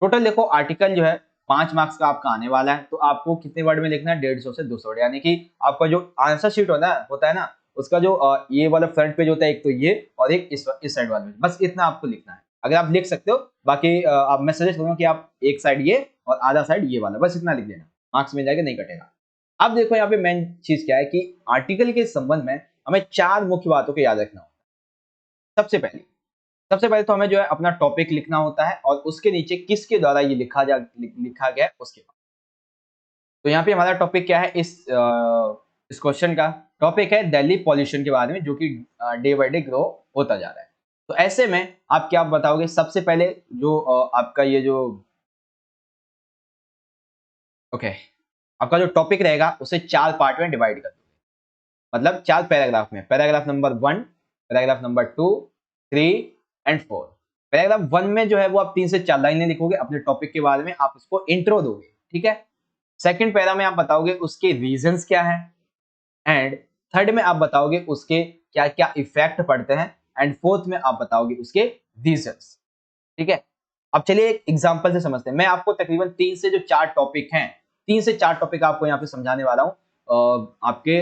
टोटल देखो आर्टिकल जो है 5 मार्क्स का आपका आने वाला है। तो आपको कितने वर्ड में लिखना है, 150 से 200 वर्ड, यानी कि आपका जो आंसर शीट होता है ना, उसका जो ये वाला फ्रंट पेज होता है, एक तो ये और एक इस साइड वाला, बस इतना आपको लिखना है। अगर आप लिख सकते हो, बाकी आप मैं सजेस्ट करूंगा कि आप एक साइड ये और आधा साइड ये वाला, बस इतना लिख देना, मार्क्स मिल जाएगा, नहीं कटेगा। अब देखो यहाँ पे मेन चीज क्या है कि आर्टिकल के संबंध में हमें 4 मुख्य बातों को याद रखना होता है। सबसे पहले तो हमें जो है अपना टॉपिक लिखना होता है और उसके नीचे किसके द्वारा ये लिखा गया है उसके बाद। तो यहाँ पे हमारा टॉपिक क्या है, इस क्वेश्चन का टॉपिक है दिल्ली पॉल्यूशन के बारे में, जो कि डे बाय डे ग्रो होता जा रहा है। तो ऐसे में आप क्या बताओगे, सबसे पहले जो आपका ये जो आपका जो टॉपिक रहेगा उसे 4 पार्ट में डिवाइड कर दोगे, मतलब 4 पैराग्राफ में। Paragraph number 1, paragraph number 2, 3 and 4। Paragraph 1 में जो है वो आप 3 से 4 लाइनें लिखोगे अपने टॉपिक के बारे में, आप उसको इंट्रो दोगे। ठीक है, सेकंड पैरा में आप बताओगे उसके रीजंस क्या है, एंड थर्ड में आप बताओगे उसके क्या क्या इफेक्ट पड़ते हैं, एंड फोर्थ में आप बताओगे उसके रीजंस। ठीक है, अब चलिए एक एग्जांपल से समझते हैं। मैं आपको तकरीबन 3 से जो 4 टॉपिक हैं, 3 से 4 टॉपिक आपको यहाँ पे समझाने वाला हूँ आपके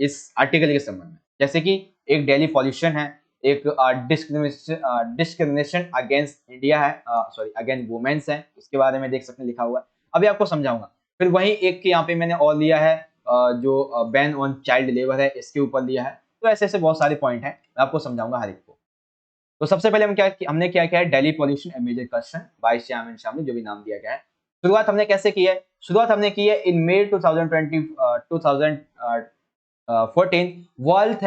इस आर्टिकल के संबंध में। जैसे कि एक डेली पॉल्यूशन है, एक डिस्क्रिमिनेशन अगेंस्ट इंडिया है, सॉरी अगेंस्ट वुमेन्स है, उसके बारे में देख सकते हैं लिखा हुआ है, अभी आपको समझाऊंगा। फिर वही एक यहाँ पे मैंने और लिया है जो बैन ऑन चाइल्ड लेबर है, इसके ऊपर लिया है। तो ऐसे ऐसे बहुत सारे पॉइंट हैं, मैं आपको समझाऊंगा हर एक को। तो सबसे पहले हमने क्या किया है, Delhi pollution a major question by Shyam and Shyamli, जो भी नाम दिया गया है। शुरुआत हमने कैसे की है, शुरुआत हमने की है in May 2014 World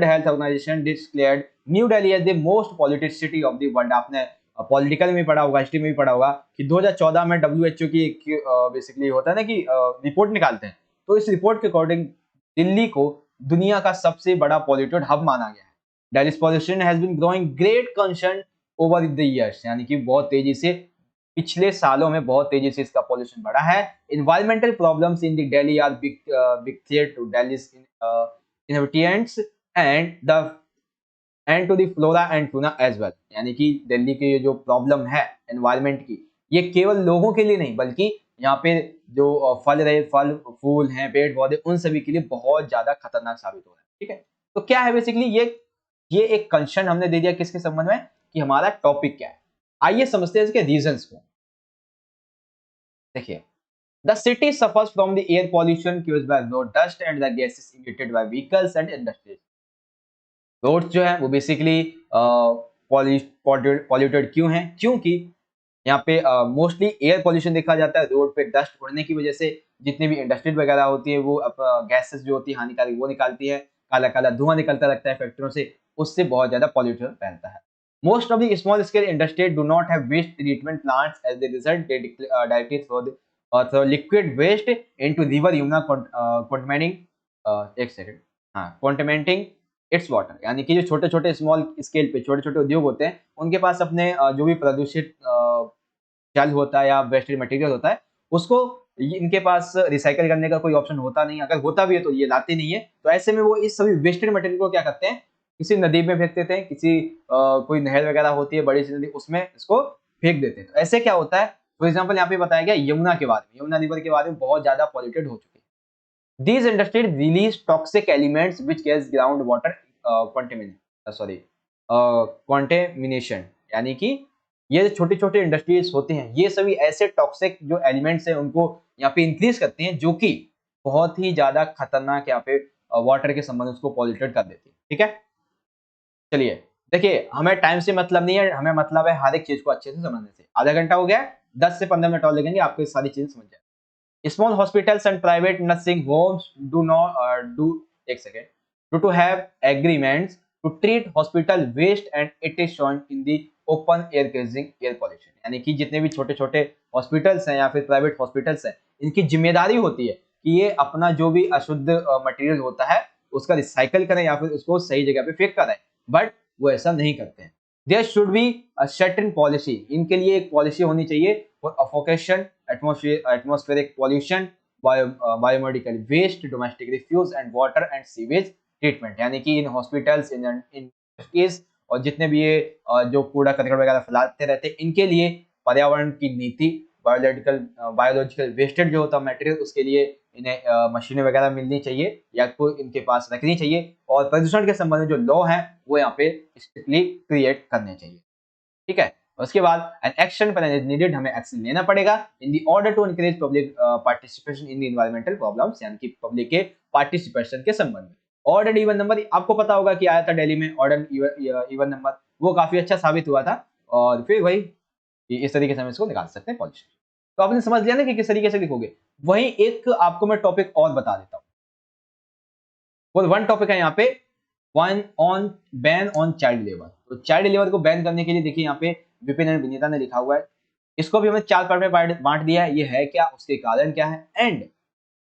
Health Organization declared new Delhi as the most polluted city of the world. आपने पॉलिटिकल में पढ़ा होगा, हिस्ट्री में भी पढ़ा होगा कि 2014 में WHO की बेसिकली होता है ना कि रिपोर्ट निकालते हैं, तो इस रिपोर्ट के अकॉर्डिंग दिल्ली को दुनिया का सबसे बड़ा पॉल्यूटेड हब माना गया है। Delhi's pollution has been growing great concern over the years, यानी कि बहुत तेजी से पिछले सालों में बहुत तेजी से इसका पॉल्यूशन बढ़ा है। Environmental problems in the Delhi are big threat to Delhi's inhabitants and to the flora and fauna as well। यानी कि दिल्ली की ये जो प्रॉब्लम है एनवायरमेंट की, ये केवल लोगों के लिए नहीं बल्कि यहाँ पे जो फल फूल हैं, पेड़ पौधे, उन सभी के लिए बहुत ज्यादा खतरनाक साबित हो रहा है। ठीक है, तो क्या है बेसिकली ये एक कंसर्न हमने दे दिया किसके संबंध में, कि हमारा टॉपिक क्या है। आइए समझते हैं इसके रीजंस को। देखिए, the city suffers from the air pollution caused by road dust and the gases emitted by vehicles and industries। Roads जो है वो बेसिकली पॉल्यूटेड क्यों हैं, क्योंकि यहाँ पे मोस्टली एयर पॉल्यूशन देखा जाता है। रोड पे डस्ट उड़ने की वजह से जितनी भी इंडस्ट्री वगैरह होती है वो गैसेस जो होती है हानिकारक वो निकालती है, काला काला धुआं निकलता रहता है फैक्ट्रियों से, उससे बहुत ज्यादा पॉल्यूशन फैलता है। Most of the small scale industry do not have waste treatment plants as the result they directly throw liquid waste into river Yamuna contaminating its water. यानी कि जो छोटे छोटे स्मॉल स्केल पे छोटे छोटे उद्योग होते हैं, उनके पास अपने जो भी प्रदूषित जल होता है या वेस्ट मटेरियल होता है, उसको इनके पास रिसाइकल करने का कोई ऑप्शन होता नहीं, अगर होता भी है तो ये लाते नहीं है। तो ऐसे में वो इस सभी वेस्टेड मटेरियल को क्या करते हैं, किसी नदी में फेंक देते हैं, किसी कोई नहर वगैरह होती है बड़ी सी नदी, उसमें इसको फेंक देते हैं। तो ऐसे क्या होता है, फॉर एग्जाम्पल यहाँ पे बताया गया यमुना के बारे में, यमुना रिवर के बारे में बहुत ज्यादा पॉल्यूटेड हो चुकी है। These industries release toxic elements which cause groundwater contamination। यानी कि ये छोटे छोटे इंडस्ट्रीज होते हैं, ये सभी ऐसे टॉक्सिक जो एलिमेंट्स हैं उनको यहाँ पे इंक्रीज करते हैं, जो कि बहुत ही ज्यादा खतरनाक यहाँ पे वाटर के संबंध उसको पॉल्यूटेड कर देती है। ठीक है, चलिए देखिए, हमें टाइम से मतलब नहीं है, हमें मतलब है हर एक चीज को अच्छे से समझने से। आधा घंटा हो गया, 10 से 15 मिनट और लगेंगे, आपको ये सारी चीजें समझ जाए। Small hospitals and private nursing homes do not do एक second do to have agreements to treat hospital waste and it is shown in the open air causing air pollution। यानी कि जितने भी छोटे छोटे हॉस्पिटल्स हैं या फिर प्राइवेट हॉस्पिटल्स हैं, इनकी जिम्मेदारी होती है कि ये अपना जो भी अशुद्ध मटेरियल होता है उसका रिसाइकल करें या फिर उसको सही जगह पे फेंक करें, बट वो ऐसा नहीं करते हैं। There should be a certain policy, इनके लिए एक पॉलिसी होनी चाहिए for suffocation, atmospheric pollution, biomedical waste, domestic refuse and water and sewage treatment. यानी कि इन हॉस्पिटल्स, इन इंडस्ट्रीज और जितने भी ये जो कूड़ा कचरा वगैरह फैलाते रहते हैं, इनके लिए पर्यावरण की नीति, बायोलॉजिकल वेस्टेज जो होता है मटेरियल, उसके लिए इन्हें मशीनें वगैरह मिलनी चाहिए या कोई इनके पास रखनी चाहिए, और प्रदूषण के संबंध में जो लॉ है वो यहाँ पे स्ट्रिक्टली क्रिएट करने चाहिए। ठीक है, उसके बाद an action plan is needed, हमें एक्शन लेना पड़ेगा in the order to encourage public participation in the environmental problems, यानी कि पब्लिक के पार्टिसिपेशन के संबंध में। ऑर्डर इवन नंबर आपको पता होगा कि आया था दिल्ली में ऑर्डर इवन नंबर, वो काफी अच्छा साबित हुआ था, और फिर वही इस तरीके से हम इसको निकाल सकते हैं पॉलिसी। तो आपने समझ लिया ना कि किस तरीके से लिखोगे। वहीं एक आपको मैं टॉपिक और बता देता हूँ, वो वन टॉपिक है यहाँ पे, one on ban on child labour. तो चाइल्ड लेबर को बैन करने के लिए देखिए यहाँ पे विपिन एंड विनीता ने लिखा हुआ है, इसको भी हमें 4 पार्ट में बांट दिया है। ये है क्या, उसके कारण क्या है, एंड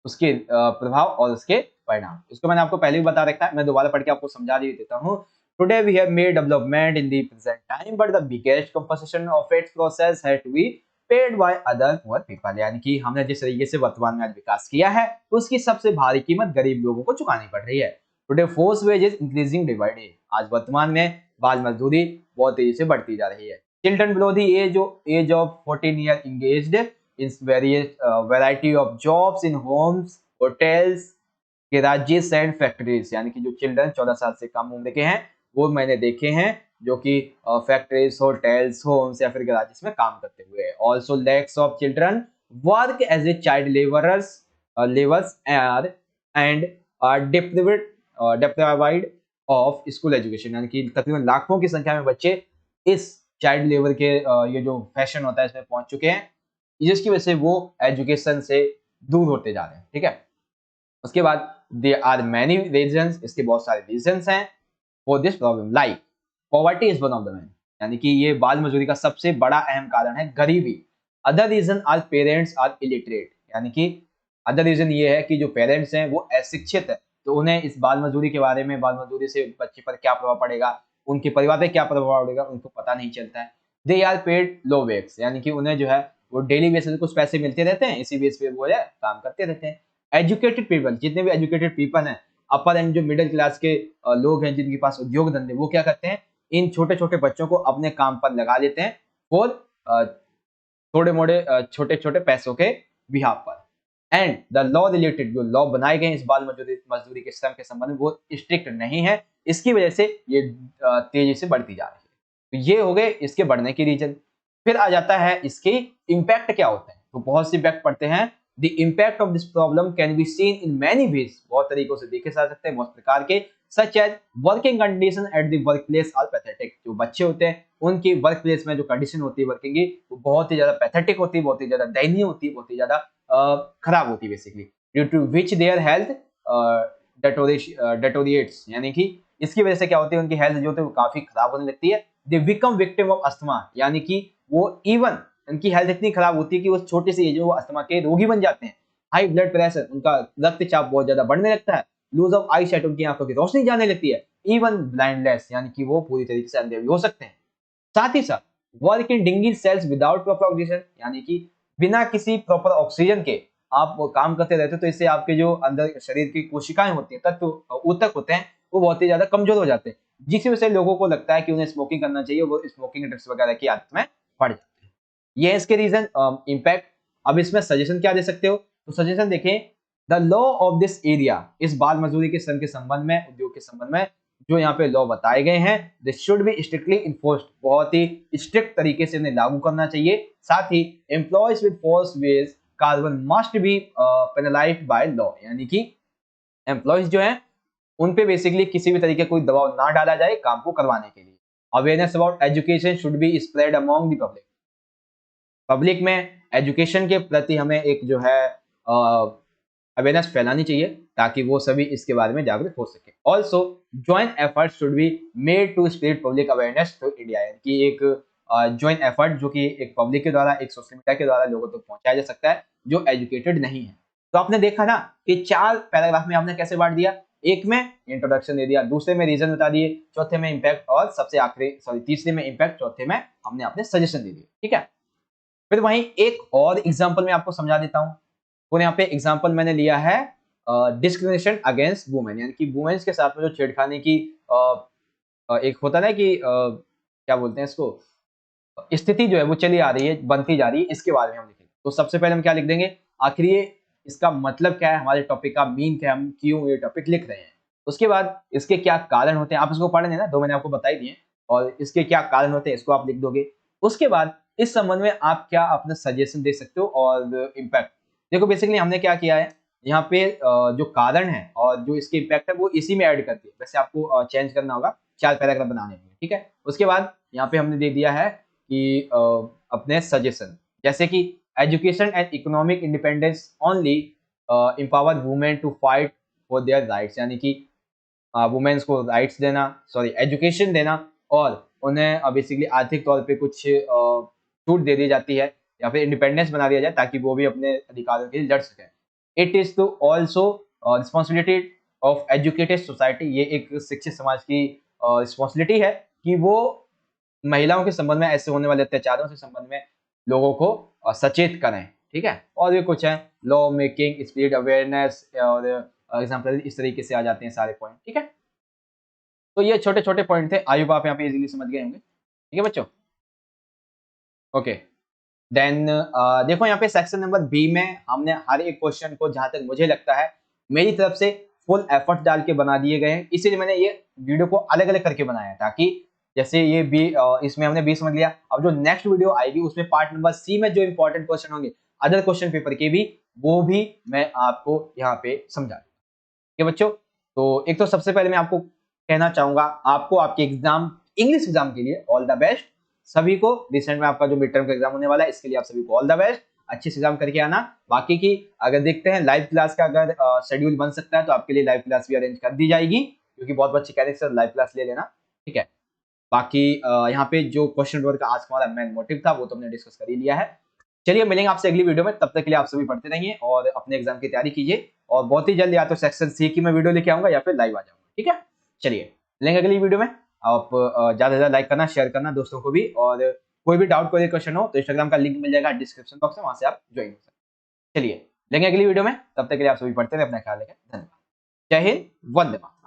उसके प्रभाव और उसके परिणाम। इसको मैंने आपको पहले भी बता रखा है, मैं दोबारा पढ़ के आपको समझा देता हूँ। Today we have made development in the present time but the biggest composition of its process had to be paid by other poor people. यानी कि हमने जिस तरीके से वर्तमान में आज विकास किया है, उसकी सबसे भारी कीमत गरीब लोगों को चुकानी पड़ रही है। Today force wages increasing day by day, आज वर्तमान में बाल मजदूरी बहुत तेजी से बढ़ती जा रही है। Children below the age of 14 year engaged in various variety of jobs in homes, hotels, garages and factories। यानी कि जो चिल्ड्रन 14 साल से कम उम्र के हैं वो मैंने देखे हैं जो कि फैक्ट्रीज, होटल्स, होम्स या फिर गराजेस में काम करते हुए। Also lakhs of children work as a child labours and are deprived of school education. यानी कि तकरीबन लाखों की संख्या में बच्चे इस चाइल्ड लेबर के ये जो फैशन होता है इसमें पहुंच चुके हैं, जिसकी वजह से वो एजुकेशन से दूर होते जा रहे हैं। ठीक है, उसके बाद देयर आर मैनी रीजंस, इसके बहुत सारे रीजंस हैं for this problem, like poverty is one of the man. यानी कि ये बाल मजदूरी का सबसे बड़ा अहम कारण है गरीबी। Other reason are parents are illiterate. यानी कि अदर रीजन ये है कि जो पेरेंट्स हैं वो अशिक्षित है, तो उन्हें इस बाल मजदूरी के बारे में, बाल मजदूरी से बच्चे पर क्या प्रभाव पड़ेगा, उनके परिवार पे क्या प्रभाव पड़ेगा, उनको पता नहीं चलता है। They are paid low wages, यानी कि उन्हें जो है वो डेली बेसिस पे कुछ पैसे मिलते रहते हैं, इसी बेस पे वो है काम करते रहते हैं। एजुकेटेड पीपल, जितने भी एजुकेटेड पीपल हैं, अपर एंड जो मिडिल क्लास के लोग हैं जिनके पास उद्योग धंधे, वो क्या करते हैं, इन छोटे छोटे बच्चों को अपने काम पर लगा देते हैं और थोड़े मोड़े छोटे छोटे पैसों के बिहाफ पर। एंड द लॉ रिलेटेड, जो लॉ बनाए गए इस बाल मजदूरी के श्रम के संबंध में, वो स्ट्रिक्ट नहीं है, इसकी वजह से ये तेजी से बढ़ती जा रही है। तो ये हो गए इसके बढ़ने के रीजन। फिर आ जाता है इसके इम्पैक्ट क्या होते हैं, तो बहुत से इम्पैक्ट पड़ते हैं। The impact of this problem can be seen in many ways, बहुत तरीकों से देखे जा सकते हैं, बहुत प्रकार के, such as working condition at the work place are pathetic. जो बच्चे होते हैं उनकी वर्क प्लेस में जो कंडीशन होती है वर्किंग की, वो बहुत ही ज्यादा पैथेटिक होती है, बहुत ही ज्यादा दयनीय होती है, बहुत ही ज्यादा खराब होती है basically, due to which their health deteriorates. यानी कि इसकी वजह से क्या होती है, उनकी हेल्थ जो होती है वो काफी खराब होने लगती है। They become victim of asthma, यानी कि वो इवन उनकी हेल्थ इतनी खराब होती है कि वो छोटी सी एज में वो अस्थमा के रोगी बन जाते हैं। हाई ब्लड प्रेशर, उनका रक्तचाप बहुत ज्यादा बढ़ने लगता है। लूज ऑफ आई साइट, उनकी आंखों की रोशनी जाने लगती है। इवन ब्लाइंडनेस, यानी कि वो पूरी तरीके से अंधे भी हो सकते हैं। साथ ही साथ work in dingy cells without proper oxygen, यानी कि बिना किसी प्रॉपर ऑक्सीजन के आप वो काम करते रहते हो, तो इससे आपके जो अंदर शरीर की कोशिकाएं होती हैं, तत्व ऊतक होते हैं, वो बहुत ही ज्यादा कमजोर हो जाते हैं, जिसकी वजह से लोगों को लगता है कि उन्हें स्मोकिंग करना चाहिए, वो स्मोकिंग ड्रग्स वगैरह की आदत में पड़ जाते हैं। ये है इसके रीजन इम्पैक्ट। अब इसमें सजेशन क्या दे सकते हो, तो सजेशन देखें, the law of this area, इस बाल मजदूरी के श्रम के संबंध में, उद्योग के संबंध में जो यहाँ पे लॉ बताए गए हैं, this should be strictly enforced, बहुत ही स्ट्रिक्ट तरीके से इन्हें लागू करना चाहिए। साथ ही employers with force wage carbon must be penalised by law, यानी कि एम्प्लॉयज जो है उन पे बेसिकली किसी भी तरीके कोई दबाव ना डाला जाए काम को करवाने के लिए। Awareness about education should be spread among the public, public में एजुकेशन के प्रति हमें एक जो है अवेयरनेस फैलानी चाहिए ताकि वो सभी इसके बारे में जागरूक हो सके। Also joint effort should be made to spread public awareness to India, कि एक ज्वाइंट एफर्ट जो कि एक पब्लिक के द्वारा, एक सोशल मीडिया के द्वारा लोगों तक पहुंचाया जा सकता है जो एजुकेटेड नहीं है। तो आपने देखा ना कि 4 पैराग्राफ में आपने कैसे बांट दिया, एक में इंट्रोडक्शन दे दिया, दूसरे में रीजन बता दिए, चौथे में इंपैक्ट, और सबसे आखिरी तीसरे में इंपैक्ट, चौथे में हमने अपने सजेशन दे दिए। ठीक है, फिर वहीं एक और एग्जांपल मैं आपको समझा देता हूं। और यहाँ पे एग्जांपल मैंने लिया है डिस्क्रिमिनेशन अगेंस्ट वुमेन, यानी कि वुमेन्स के साथ में जो छेड़खानी की एक होता है ना कि क्या बोलते हैं इसको, स्थिति जो है वो चली आ रही है, बनती जा रही है, इसके बारे में हम लिखेंगे। तो सबसे पहले हम क्या लिख देंगे, आखिर ये इसका मतलब क्या है, हमारे टॉपिक का मीन क्या है, हम क्यों ये टॉपिक लिख रहे हैं। उसके बाद इसके क्या कारण होते हैं, आप इसको पढ़ लेना, 2 मैंने आपको बता ही दिए, और इसके क्या कारण होते हैं इसको आप लिख दोगे। उसके बाद इस संबंध में आप क्या अपना सजेशन दे सकते हो और इम्पैक्ट। देखो बेसिकली हमने क्या किया है यहाँ पे, जो कारण है और जो इसके इम्पैक्ट है वो इसी में ऐड करती है, वैसे आपको चेंज करना होगा 4 पैराग्राफ बनाने में। ठीक है, उसके बाद यहाँ पे हमने दे दिया है कि अपने सजेशन, जैसे कि education and economic independence only empower women to fight for their rights, यानी कि वुमेन्स को राइट्स देना, सॉरी एजुकेशन देना, और उन्हें बेसिकली आर्थिक तौर पे कुछ छूट दे दी जाती है या फिर इंडिपेंडेंस बना दिया जाए ताकि वो भी अपने अधिकारों के लिए लड़ सकें। It is to also responsibility of educated society, ये एक शिक्षित समाज की रिस्पॉन्सिबिलिटी है कि वो महिलाओं के संबंध में, ऐसे होने वाले अत्याचारों से संबंध में लोगों को सचेत करें। ठीक है, और भी कुछ है, लॉ मेकिंग, स्पीड अवेयरनेस, और एग्जाम्पल इस तरीके से आ जाते हैं सारे पॉइंट। ठीक है, तो ये छोटे छोटे पॉइंट थे, आई होप आप यहाँ पे इजीली समझ गए होंगे। ठीक है बच्चों, ओके। देन देखो यहाँ पे सेक्शन नंबर बी में हमने हर एक क्वेश्चन को, जहां तक मुझे लगता है, मेरी तरफ से फुल एफर्ट डाल के बना दिए गए हैं, इसीलिए मैंने ये वीडियो को अलग अलग करके बनाया है, ताकि जैसे ये बी, इसमें हमने बी समझ लिया, अब जो नेक्स्ट वीडियो आएगी उसमें पार्ट नंबर सी में जो इंपॉर्टेंट क्वेश्चन होंगे अदर क्वेश्चन पेपर के भी, वो भी मैं आपको यहाँ पे समझा। ठीक है बच्चों, तो एक तो सबसे पहले मैं आपको कहना चाहूंगा, आपको आपके एग्जाम, इंग्लिश एग्जाम के लिए ऑल द बेस्ट सभी को। रिसेंट में आपका जो मिड टर्म का एग्जाम होने वाला है, इसके लिए आप सभी को ऑल द बेस्ट, अच्छे से एग्जाम करके आना। बाकी की अगर देखते हैं लाइव क्लास का अगर शेड्यूल बन सकता है तो आपके लिए लाइव क्लास भी अरेंज कर दी जाएगी, क्योंकि बहुत बच्चे कह रहे हैं सर लाइव क्लास ले लेना। ठीक है, बाकी यहाँ पे जो क्वेश्चन पेपर का आज का हमारा मेन मोटिव था वो तो हमने डिस्कस कर ही लिया है। चलिए मिलेंगे आपसे अगली वीडियो में, तब तक के लिए आप सभी पढ़ते रहिए और अपने एग्जाम की तैयारी कीजिए, और बहुत ही जल्द या तो सेक्शन सी की मैं वीडियो लेके आऊंगा या फिर लाइव आ जाऊंगा। ठीक है, चलिए मिलेंगे अगली वीडियो में। आप ज्यादा से ज्यादा लाइक करना, शेयर करना दोस्तों को भी, और कोई भी डाउट, कोई क्वेश्चन हो तो इंस्टाग्राम का लिंक मिल जाएगा डिस्क्रिप्शन बॉक्स में, वहां से आप ज्वाइन हो सकते। चलिए मिलेंगे अगली वीडियो में, तब तक के लिए आप सभी पढ़ते रहे, अपना ख्याल रखें, धन्यवाद, जय हिंद, वंदे मातरम।